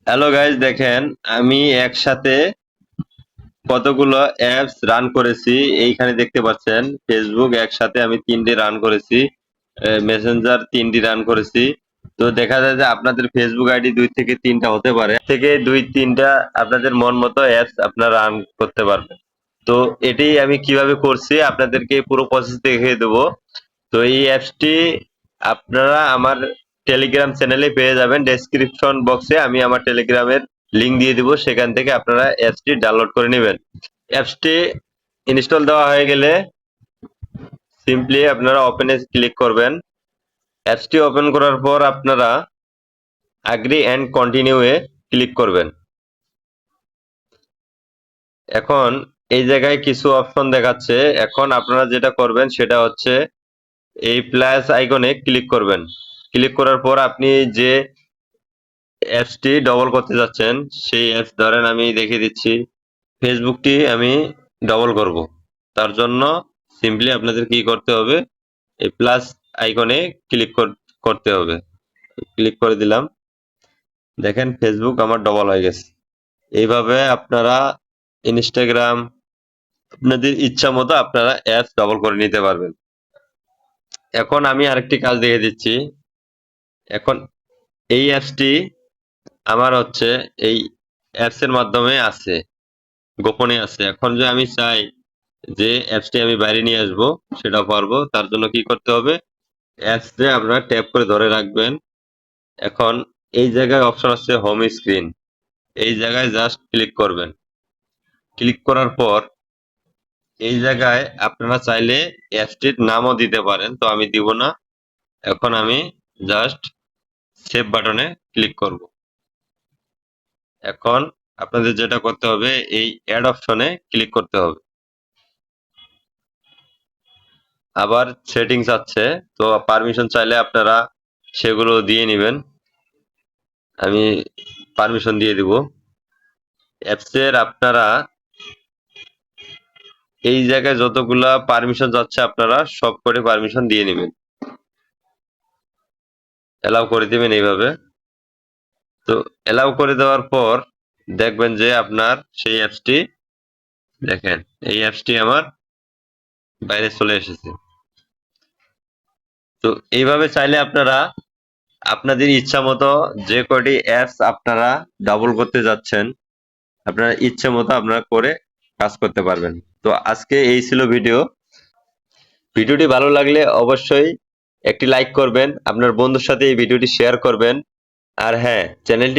Hello guys, দেখেন আমি একসাথে কতগুলো অ্যাপস রান করেছি। এইখানে দেখতে পাচ্ছেন ফেসবুক একসাথে আমি 3টি রান করেছি, মেসেঞ্জার 3টি রান করেছি। তো দেখা যায় যে আপনাদের ফেসবুক আইডি 2 থেকে 3টা হতে পারে, থেকে 2-3টা আপনাদের মন মতো অ্যাপস আপনারা রান করতে পারবেন। তো এটাই আমি কিভাবে করছি আপনাদেরকে পুরো প্রসেস দেখিয়ে দেবো। তো এই অ্যাপসটি আপনারা আমার টেলিগ্রাম চ্যানেলে পেয়ে যাবেন। ডেসক্রিপশন বক্সে আমি আমার টেলিগ্রামের লিংক দিয়ে দিব, সেখান থেকে আপনারা অ্যাপসটি ডাউনলোড করে নেবেন। অ্যাপসটি ইনস্টল দেওয়া হয়ে গেলে সিম্পলি আপনারা ওপেনে ক্লিক করবেন। অ্যাপসটি ওপেন করার পর আপনারা agree and continue A click করবেন। এখন এই জায়গায় কিছু অপশন দেখাচ্ছে। এখন আপনারা যেটা করবেন সেটা হচ্ছে এই প্লাস আইকনে ক্লিক করবেন। ক্লিক করার পর আপনি যে অ্যাপসটি ডবল করতে যাচ্ছেন সেই অ্যাপস ধরেন আমি দেখিয়ে দিচ্ছি, ফেসবুকটি আমি ডবল করব। তার জন্য সিম্পলি আপনাদের কি করতে হবে, এই প্লাস আইকনে ক্লিক করতে হবে। ক্লিক করে দিলাম, দেখেন ফেসবুক আমার ডবল হয়ে গেছে। এইভাবে আপনারা ইনস্টাগ্রাম আপনাদের ইচ্ছা মতো আপনারা অ্যাপস ডবল করে নিতে পারবেন। এখন আমি আরেকটি কাজ দেখে দিচ্ছি। এখন এই অ্যাপসটি আমার হচ্ছে এই অ্যাপস এর মাধ্যমে আছে, গোপনে আছে। এখন যে আমি চাই যে অ্যাপসটি আমি বাইরে নিয়ে আসবো, সেটা পারবো। তার জন্য কি করতে হবে, অ্যাপসে আপনারা ট্যাপ করে ধরে রাখবেন। এখন এই জায়গায় অপশন আছে হোম স্ক্রিন, এই জায়গায় জাস্ট ক্লিক করবেন। ক্লিক করার পর এই জায়গায় আপনারা চাইলে অ্যাপসটির নামও দিতে পারেন, তো আমি দিব না। এখন আমি জাস্ট সেভ বাটনে ক্লিক করব। এখন আপনাদের যেটা করতে হবে, এই অ্যাড অপশনে ক্লিক করতে হবে। আবার সেটিংস আছে, তো পারমিশন চাইলে আপনারা সেগুলো দিয়ে নেবেন। আমি পারমিশন দিয়ে দিব। অ্যাপসের আপনারা এই জায়গায় যতগুলা পারমিশন যাচ্ছে আপনারা সব করে পারমিশন দিয়ে নেবেন, এলাও করে দিবেন এইভাবে। তো এলাও করে দেওয়ার পর দেখবেন যে আপনার সেই অ্যাপসটি, দেখেন এই অ্যাপসটি আমার বাইরে চলে এসেছে। তো এইভাবে চাইলে আপনারা আপনাদের ইচ্ছা মতো যে কয়টি অ্যাপস আপনারা ডাবল করতে যাচ্ছেন আপনারা ইচ্ছে মতো আপনারা করে কাজ করতে পারবেন। তো আজকে এই ছিল ভিডিওটি ভালো লাগলে অবশ্যই একটি লাইক করবেন, আপনার বন্ধুর সাথে এই ভিডিওটি শেয়ার করবেন। আর হ্যাঁ, চ্যানেলটি